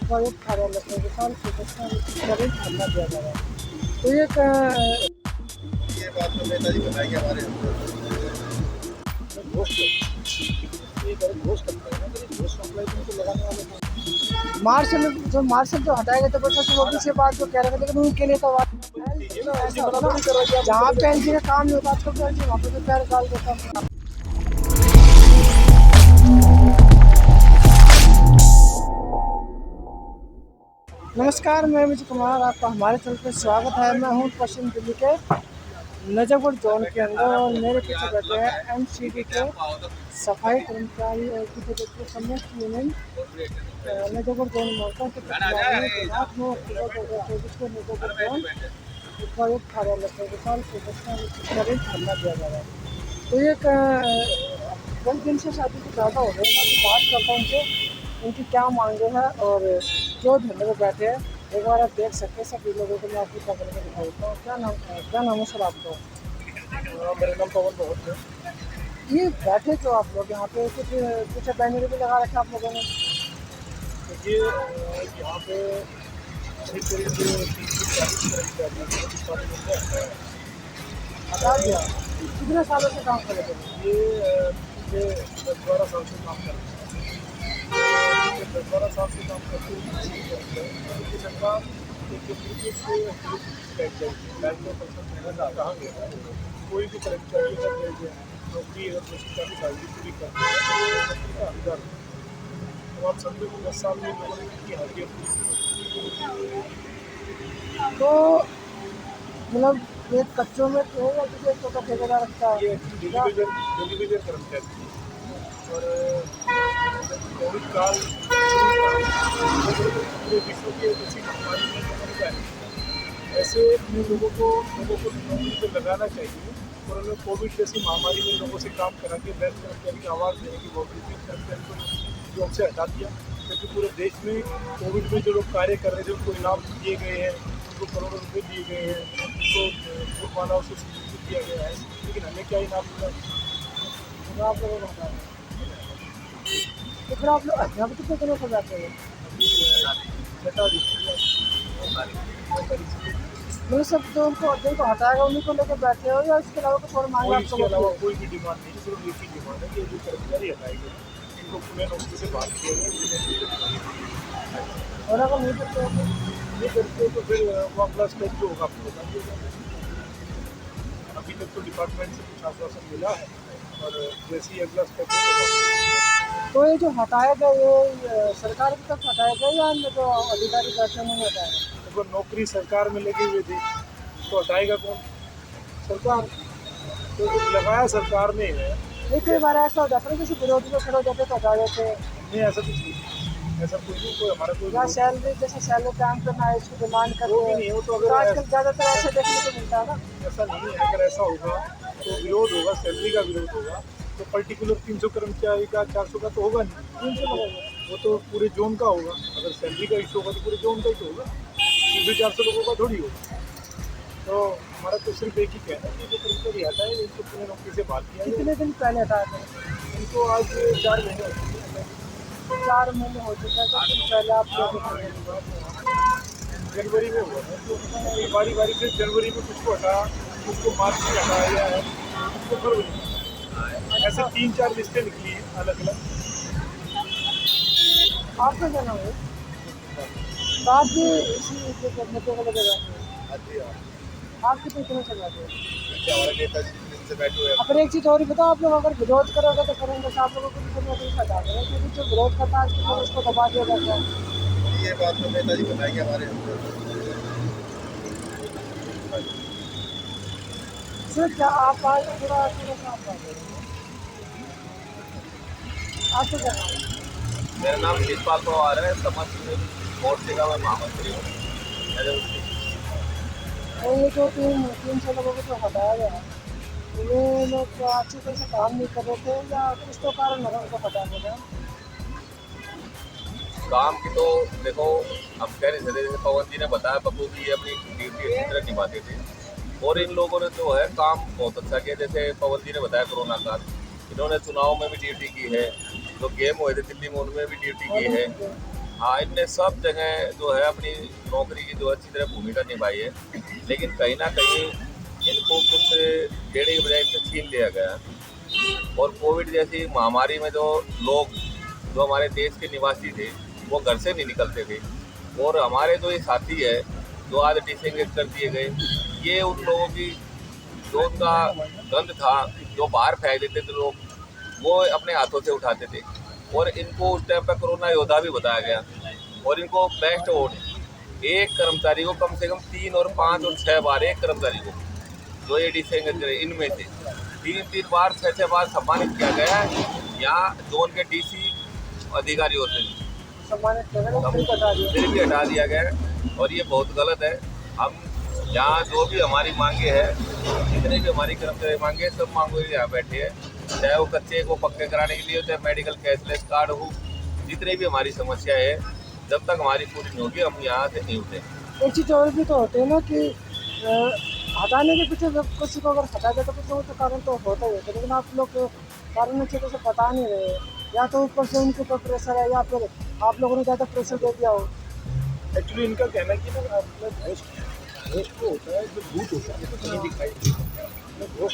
स्वागत कार्यालय के विशाल प्रदर्शन करें धरना दिया जा रहा है। तो ये ये बात तो नेताजी बताएंगे हमारे मार्शल जो हटाएगा तो बच्चों से वो भी से बात जो कह रहे थे, लेकिन उनके लिए तो ऐसा होता ना, जहाँ पे एलजी का काम नहीं होता आजकल, तो एलजी वहाँ पे भी पैर डाल देता है। नमस्कार, मैं विजय कुमार, आपका हमारे चैनल पर स्वागत है। मैं हूँ पश्चिम दिल्ली के नजफगढ़ जोन के अंदर और मेरे पीछे बैठे हैं एमसीडी के सफाई कर्मचारी और संयुक्त यूनियन नजफगढ़ जोन मोर्चा के प्रतिनिधियों को नजफगढ़ जोन उपायुक्त कार्यालय के विशाल प्रदर्शन करें धरना दिया जा रहा है। तो ये कई दिन से शादी को ज़्यादा हो रहा है, बात करता हूँ उनसे, उनकी क्या मांगे हैं और क्यों धरने में बैठे हैं। एक बार आप देख सकते हैं, सभी लोगों को मैं आपकी क्या करके दिखाता हूँ। क्या नाम है सर आपको? मेरा नाम पवन बहुत है। ये बैठे तो आप लोग यहाँ पे कुछ कुछ बैनर भी लगा रखे आप लोगों ने? देखिए यहाँ पे करीब 30-40 कर्मचारी हटा दिया। कितने सालों से काम कर रहे थे? ये पिछले 10-12 साल से काम कर रहे हैं। 10-12 साल से काम करते हुए सरकार कहा गया कोई भी कर्मचारी अगर नौकरी अगर सरकारी साझी पूरी करते हैं तो आप समझो कि 10 साल में लोगों ने की हाजिर तो मतलब एक कच्चों में तो या किसी एक तो ठेकेदार रखता है? ये डिलीवरी कर्मचारी और कोविड काल पूरे विश्व के किसी महामारी में लोगों का है ऐसे अपने लोगों को नौकरी पर लगाना चाहिए और उन्हें कोविड जैसी महामारी में लोगों से काम करा के बेस्ट कर्मचारी की आवाज़ देने की बहुत कर्मचारी को जॉब से हटा दिया, क्योंकि पूरे देश में कोविड में जो लोग कार्य कर रहे थे उनको इनाम दिए गए हैं, उनको करोड़ों रुपये दिए गए हैं, उनको जुर्माना से दिया गया है, लेकिन हमें क्या इनाम मिला? आप लोगों को बता दें तो फिर आप लोग यहाँ पे कितने दिनों से जाते हैं? मतलब सब जो उनको हटाएगा उन्हीं को लेकर बैठे हो या इसके अलावा कुछ और मांगे आप इसके अलावा कोई भी डिमांड नहीं, सिर्फ एक ही डिमांड है कि जो कर्मचारी हटाएंगे इनको पूरे नौकरी से बात किया जाए और अगर नहीं करते हो ये करते तो फिर वो अगला स्टेप जो होगा आपको बता दिया जाएगा। अभी तक तो डिपार्टमेंट से कुछ आश्वासन मिला है और जैसे ही अगला स्टेप होगा। तो ये जो हटाया गया ये सरकार की तरफ हटाया गया या जो अधिकारी बैठे उन्होंने हटाया? अगर नौकरी सरकार में लगी हुई थी तो हटाएगा कौन? सरकार। तो कुछ लगाया सरकार ने है। नहीं, कई बार ऐसा हो जाता है जैसे विरोधी में खड़े हो जाते तो हटा देते। नहीं ऐसा कुछ नहीं, ऐसा कुछ नहीं, कोई हमारा कोई या सैलरी जैसे सैलरी टाइम पर ना इसकी डिमांड करते वो भी नहीं हो तो तो अगर आजकल ज़्यादातर ऐसे देखने को मिलता है ना। ऐसा नहीं है, अगर ऐसा होगा तो विरोध होगा, सैलरी का विरोध होगा तो पर्टिकुलर 300 कर्मचारी का 400 का तो होगा नहीं, 300 लोगों को। वो तो पूरे जोन का होगा। अगर सैलरी का इशू होगा तो पूरे जोन का ही तो होगा, 300-400 लोगों का थोड़ी होगा। तो हमारा तो सिर्फ एक ही कहना है कि जो कर्मचारी हटाए इनको पूरे नौकरी से बात किया कितने दिन पहले हटाया था? इनको आज 4 महीने हो चुके हैं। 4 महीने हो चुका है। तो फिर पहले आप जनवरी में हुआ है तो बारी बारी से जनवरी में कुछ को हटाया, कुछ को मार्च में हटाया गया है, कुछ को फरवरी में, ऐसे 3-4 लिस्टें निकली हैं अलग अलग। आपका क्या नाम है? तो आप भी इसी मुद्दे को लेकर बैठे हैं? आप कितने दिनों से बैठे हैं? हमारे नेताजी से बैठे हुए हैं। अगर एक चीज़ और ही बताओ, आप लोग अगर विरोध करोगे तो करेंगे तो आप लोगों को भी नौकरी से हटा देंगे, क्योंकि जो विरोध करता है तो उसको दबा दिया जाता है। ये बात तो नेताजी बताएंगे हमारे। सर क्या आप आज पूरा साफ कर रहे हैं? आपको क्या नाम है? मेरा नाम शिवपाल पवार है, समस्त कोर्ट जिला में महामंत्री हूँ। और ये जो 300 लोगों को जो हटाया गया है, ये लोग क्या अच्छी तरह से काम नहीं कर रहे थे या कुछ तो कारण लगा उनको हटाने का? काम की तो देखो हम कह नहीं सकते, जैसे पवन जी ने बताया बबू जी अपनी ड्यूटी अच्छी तरह निभाते थे और इन लोगों ने जो है काम बहुत अच्छा किया। जैसे पवन जी ने बताया कोरोना काल, इन्होंने चुनाव में भी ड्यूटी की है, जो गेम हुए थे दिल्ली में उनमें भी ड्यूटी की है हाँ, इनने सब जगह जो है अपनी नौकरी की जो अच्छी तरह भूमिका निभाई है, लेकिन कहीं ना कहीं इनको कुछ टेढ़ी बजाय से छीन लिया गया। और कोविड जैसी महामारी में जो लोग, जो हमारे देश के निवासी थे, वो घर से नहीं निकलते थे, और हमारे जो ये साथी है जो आज डिसएंगेज कर दिए गए, ये उन लोगों की जो उनका गंद था जो बाहर फेंक देते थे लोग, वो अपने हाथों से उठाते थे। और इनको उस टाइम पर कोरोना योद्धा भी बताया गया, और इनको बेस्ट अवार्ड एक कर्मचारी को कम से कम 3 और 5 और 6 बार, एक कर्मचारी को जो ये डिसएंगेज करे, इनमें से 3-3 बार 6-6 बार सम्मानित किया गया है। यहाँ जोन के डीसी अधिकारी होते हैं, सम्मानित करके फिर बता दिया। फिर भी हटा दिया गया है, और ये बहुत गलत है। हम यहाँ जो भी हमारी मांगे है, जितने भी हमारी कर्मचारी मांगे, सब मांगों के यहाँ बैठे हैं, चाहे वो कच्चे को पक्के कराने के लिए हो, चाहे मेडिकल कैशलेस कार्ड हो, जितनी भी हमारी समस्या है, जब तक हमारी पूरी नहीं होगी हम यहाँ से नहीं उठे। एक चीज़ और भी तो होती है ना कि हटाने के पीछे जब किसी को अगर हटा दे तो कुछ ना कुछ कारण तो होता ही है, लेकिन आप लोग कारण अच्छे से बता नहीं रहे, या तो ऊपर से उनके ऊपर प्रेशर है या फिर आप लोगों ने ज़्यादा प्रेशर दे दिया हो। एक्चुअली इनका कहना है कि ना अपना घोष को होता है, जो भूत होता है तो नहीं दिखाई देता, घोष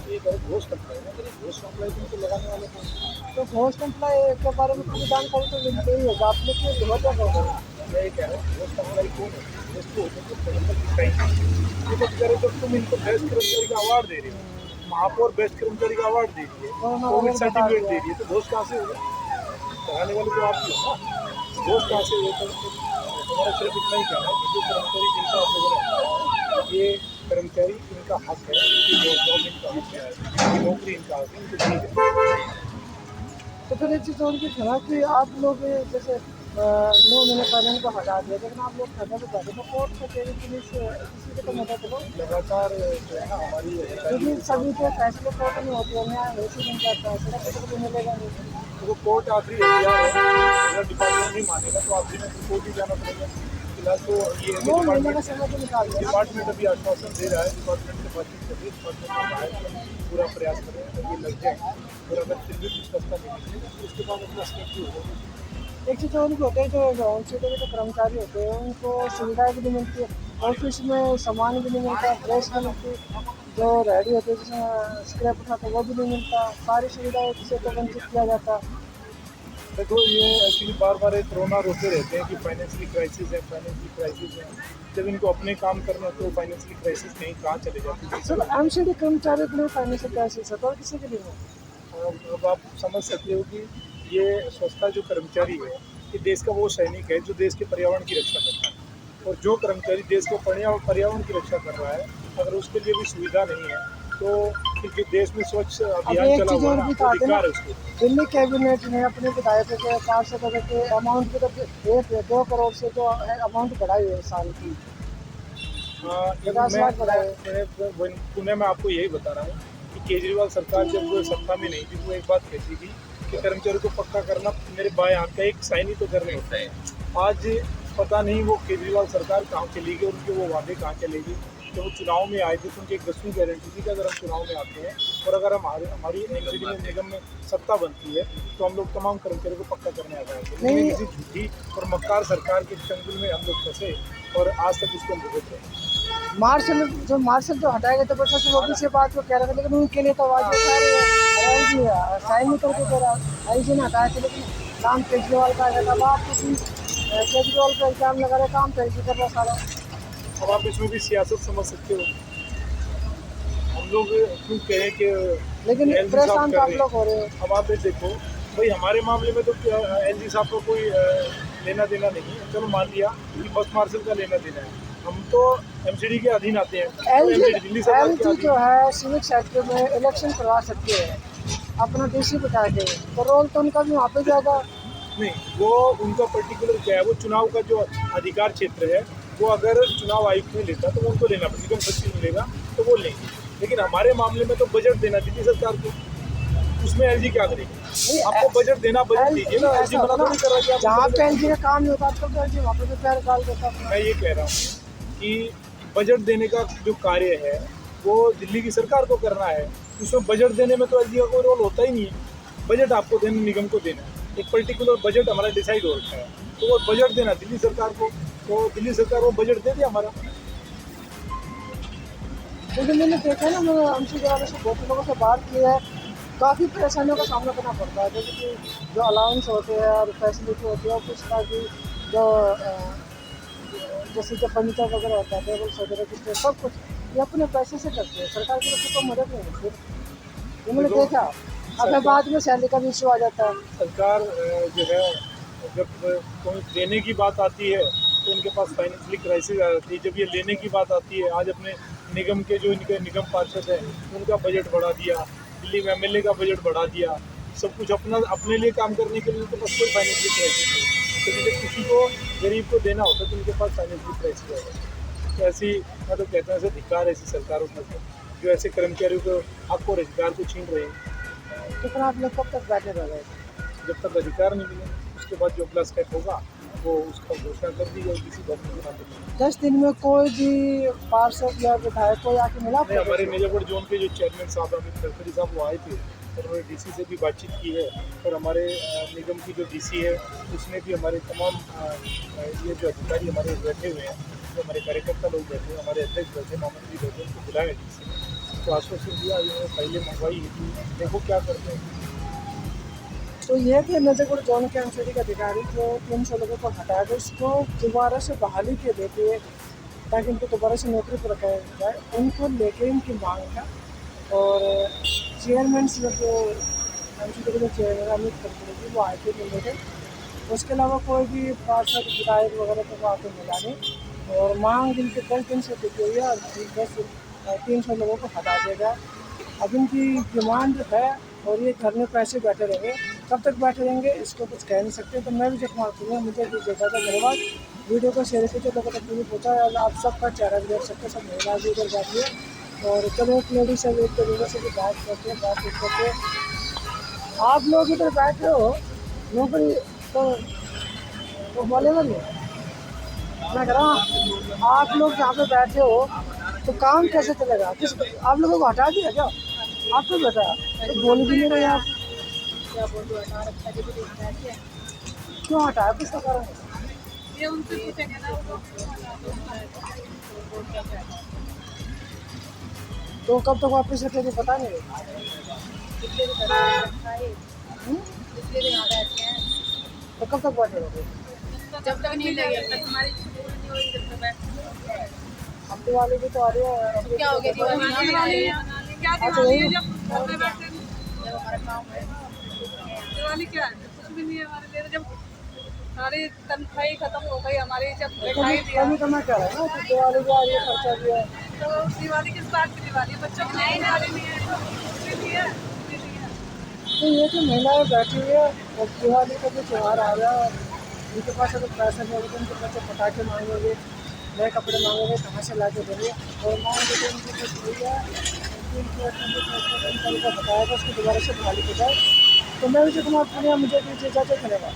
ये घोष करता है ना, घोष सप्लाई तो लगाने वाले को, तो घोष एम्प्लॉय के बारे में पूरी जानकारी तो मिलती ही होगा, आप लोग क्यों बहुत ज़्यादा मैं ये कह रहा हूँ घोष सप्लाई कौन है, घोष को होता है तो प्रबंधक दिखाई ये तो कह रहे जब तुम इनको बेस्ट कर्मचारी का अवार्ड दे रही हो, महापौर बेस्ट कर्मचारी का अवार्ड दे रही है, कोविड सर्टिफिकेट दे रही है, तो घोष कहाँ से होगा? लगाने वाले तो आप ही हो ना, घोष कहाँ से होगा? हमारा सिर्फ इतना ही कहना है कि जो कर्मचारी जिनका आप लोगों ने हटाया, ये कर्मचारी इनका हक है, इनकी जॉब इनका हक है, इनकी नौकरी इनका हक है, इनको दी है। तो फिर एक चीज़ और भी था कि आप लोग जैसे 9 महीने पहले इनको हटा दिया, लेकिन आप लोग हटा तो जाते तो कोर्ट कचहरी पुलिस किसी के तो मदद लो, लगातार जो है ना हमारी लेकिन सभी के फैसले कोर्ट में होते हैं, न्याय वैसे बन जाता है, फैसला किसी को भी मिलेगा नहीं। तो कोर्ट आखिरी एहतियात है, अगर डिपार्टमेंट नहीं मानेगा तो आखिरी में कोर्ट ही जाना पड़ेगा। फिलहाल तो ये 9 महीने का समय तो निकाल दिया। डिपार्टमेंट अभी आश्वासन दे रहा है, डिपार्टमेंट से बातचीत कर रही है, डिपार्टमेंट में पूरा प्रयास कर रहे हैं तो ये लग जाए, और अगर फिर भी कुछ रास्ता नहीं निकले तो उसके बाद अपना स्टेप भी होगा। एक चीज़ और भी होते हैं, जो ग्राउंड से जो कर्मचारी होते हैं उनको सुविधाएं भी नहीं मिलती है, ऑफिस में सामान भी नहीं मिलता, ड्रेस नहीं मिलती, जो रेडी होते हैं जिसमें स्क्रैप उठाते वो भी नहीं मिलता, सारी सुविधाएं से तो वंचित किया जाता। देखो ये एक्चुअली बार बार एक कोरोना रोकते रहते हैं कि फाइनेंशियली क्राइसिस है, फाइनेंशियली क्राइसिस है, जब इनको अपने काम करना तो फाइनेंशियली क्राइसिस कहीं कहाँ चले जाती है। सर एमसीडी कर्मचारियों के लिए फाइनेंशियल क्राइसिस है तो और किसी के लिए नहीं? अब आप समझ सकते हो कि ये संस्था जो कर्मचारी है, ये देश का वो सैनिक है जो देश के पर्यावरण की रक्षा करता है, और जो कर्मचारी देश के पर्यावरण की रक्षा कर रहा है, अगर उसके लिए भी सुविधा नहीं है तो क्योंकि देश में स्वच्छ अभियान चला हुआ है, तो अधिकार है उसको। दिल्ली कैबिनेट ने अपने विधायकों के पार्षदों के अमाउंट की तो 2 करोड़ से जो अमाउंट बढ़ाई है साल की, 50 लाख बढ़ाए। मैं पुणे में आपको यही बता रहा हूँ कि केजरीवाल सरकार जब सत्ता में नहीं थी वो एक बात कहती थी कि कर्मचारी को पक्का करना मेरे बाएं हाथ का एक साइन ही तो करने होता है। आज पता नहीं वो केजरीवाल सरकार कहाँ चली गई, उनके वो वादे कहाँ चले गए। जब वो चुनाव में आए थे तो उनकी एक 10वीं गारंटी थी कि अगर हम चुनाव में आते हैं और अगर हमारी एमसीडी में निगम में सत्ता बनती है तो हम लोग तमाम कर्मचारियों को पक्का करने आ जाएंगे। लेकिन किसी झूठी और मक्कार सरकार के चंगुल में हम लोग फंसे और आज तक उसको हम भुगत रहे हैं। मार्शल जो हटाए गए थे प्रशासन वो भी से बात को कह रहे थे, लेकिन उनके लिए तो आवाज़ उठा रही है, साइन नहीं करके दे रहा। आई जी ने हटाए थे लेकिन काम केजरीवाल का आया था, आप किसी केजरीवाल का इल्जाम लगा रहे, काम कैसे कर रहा सारा। अब आप इसमें भी सियासत समझ सकते हो, हम लोग क्यों कहें कि लेकिन परेशान तो आप लोग हो रहे हो। अब आप ये देखो भाई, हमारे मामले में तो एलजी साहब को कोई लेना देना नहीं है, चलो मान लिया कि बस मार्शल का लेना देना है, हम तो एमसीडी के अधीन आते हैं। एलजी जो है सिविक सेक्टर में इलेक्शन करवा सकते हैं अपना डीसी बिठा के, तो रोल तो उनका भी वहाँ पे ज़्यादा नहीं, वो उनका पर्टिकुलर क्या है, वो चुनाव का जो अधिकार क्षेत्र है वो अगर चुनाव आयुक्त ने लेता तो उनको लेना पड़ेगा, निगम सचिव मिलेगा तो वो लेंगे। लेकिन हमारे मामले में तो बजट देना दिल्ली सरकार को, उसमें एलजी क्या करेगी? आपको बजट देना, बजट दीजिए ना, एलजी मना थोड़ी कर रहा है। जहाँ पे एलजी का काम नहीं होता तो एलजी वहाँ पे पैर डाल देता। मैं ये कह रहा हूँ कि बजट देने का जो कार्य है वो दिल्ली की सरकार को करना है, उसमें बजट देने में तो एलजी का कोई रोल होता ही नहीं है। बजट आपको देना, निगम को देना है। एक पर्टिकुलर बजट हमारा डिसाइड हो रखा है, तो वो बजट देना दिल्ली सरकार को, तो दिल्ली सरकार वो बजट दे दिया हमारा। लेकिन मैंने देखा ना, मैं एमसी के वाले से बहुत लोगों से बात की है, काफ़ी परेशानियों का सामना करना पड़ता है, जैसे कि जो अलाउंस होते हैं और फैसिलिटी होती है और कुछ तरह की जो जैसे जो फर्नीचर वगैरह होता है, टेबल्स वगैरह कुछ सब कुछ ये अपने पैसे से करते हैं, सरकार की तरफ से कोई मदद नहीं होती। ये मैंने देखा। अब फिर बाद में सैलरी का भी इशू आ जाता है। सरकार जो है जब कोई देने की बात आती है तो उनके पास फाइनेंशियली क्राइसिस आ जाती है। जब ये लेने की बात आती है, आज अपने निगम के जो इनके निगम पार्षद हैं उनका बजट बढ़ा दिया, दिल्ली में एमएलए का बजट बढ़ा दिया, सब कुछ अपने लिए काम करने के लिए उनके पास कोई फाइनेंशियल क्राइसिस नहीं। तो जब किसी को गरीब को देना होता है तो उनके पास फाइनेंशियल क्राइसिस आ जाता है। तो ऐसी मैं तो कहता हूँ ऐसे धिक्कार ऐसी सरकारों के ऊपर जो ऐसे कर्मचारियों को हक और अधिकार को छीन रहे हैं। तो फिर आप लोग कब तक बैठे रह गए? जब तक अधिकार नहीं मिले उसके बाद जो अगला स्टेप होगा वो उसका घोषणा कर दी जाएगी किसी भवन के माध्यम 10 दिन में कोई भी पार्षद या विधायक कोई आके मिला? से। हमारे मिर्जापुर जोन के जो चेयरमैन साहब अमित गडकरी साहब वो आए थे और उन्होंने डीसी से भी बातचीत की है, और हमारे निगम की जो डीसी है उसने भी हमारे तमाम ये जो अधिकारी हमारे बैठे हुए हैं, जो हमारे कार्यकर्ता लोग बैठे हैं, हमारे अध्यक्ष बैठे, मामूद जी बैठे, उनको बुलाया डीसी ने, तो आश्वासन दिया इन्होंने फाइलें मंगवाई है कि देखो क्या करते हैं। तो ये कि नजरगढ़ जोन के एमसीडी के अधिकारी जो 300 लोगों को हटा के उसको दोबारा से बहाली के देते हैं ताकि उनको दोबारा से नौकरी पर रखा जाए, उनको लेके इनकी मांग है। और चेयरमैन जो एमसीडी के जो चेयरमैन अमित गडकरी वो आए थे मिलने थे। उसके अलावा कोई भी पार्षद विधायक वगैरह तो वो आके मिला नहीं, और मांग इनके 10 दिन से टिकी हुई है और 300 लोगों को हटा देगा। अब इनकी डिमांड है और ये घर में पैसे बैठे रहेंगे, कब तक बैठे रहेंगे इसको कुछ कह नहीं सकते। तो मैं भी जो कुमार करूँगा, मुझे भी देखा था। धन्यवाद। वीडियो को शेयर कीजिए, लोगों तक भी पहुँचा है। आप सबका चेहरा भी देख सकते हैं, सब महिला भी इधर बैठी है। और चलो एक लेडीज से एक तरीके से भी बात करते हैं, बातचीत करते हैं। आप लोग इधर बैठे हो नौकरी तो बोलेगा नहीं, मैं कह रहा हूँ आप लोग यहाँ पे बैठे हो तो काम कैसे चलेगा? किस आप लोगों को हटा दिया क्या? आपको बेटा तो बोल भी नहीं रहे आप, क्यों हटाया? किसका कारण है? ये उनसे पूछेंगे ना वो। तो कब तक वापस रखेंगे पता नहीं। तो कब तक बैठे रहोगे? जब तक नहीं लगेगा तुम्हारी छुट्टी नहीं होगी जब तक बैठ। अब दिवाली भी तो आ रही है। क्या हो गया दिवाली? क्या दिवाली है जब घर में बैठे, जब हमारा काम है। दिवाली क्या है? कुछ भी नहीं है हमारे लिए। जब सारी तनख्वाही खत्म हो गई हमारी, जब दिखाई दिया कभी तो मैं कह रहा हूँ ना कि दिवाली भी आ रही है, खर्चा भी है। तो दिवाली किस बात की दिवाली है? बच्चों की नई दिवाली नहीं है, कुछ भी है, कुछ भी नहीं है। तो ये जो महिलाएं बैठी हुई है और दिवाली का जो त्यौहार आ रहा है, उनके पास अगर पैसा नहीं होगा तो उनके बच्चे पटाखे मांगेंगे, नए कपड़े मांगेंगे, कहाँ से ला के देंगे? और मांग के उनकी कुछ हुई है उनको बताया था उसको दोबारा से बहाली की जाए। तो मैं विजय कुमार पूनिया, मुझे भी इजाज़त। धन्यवाद।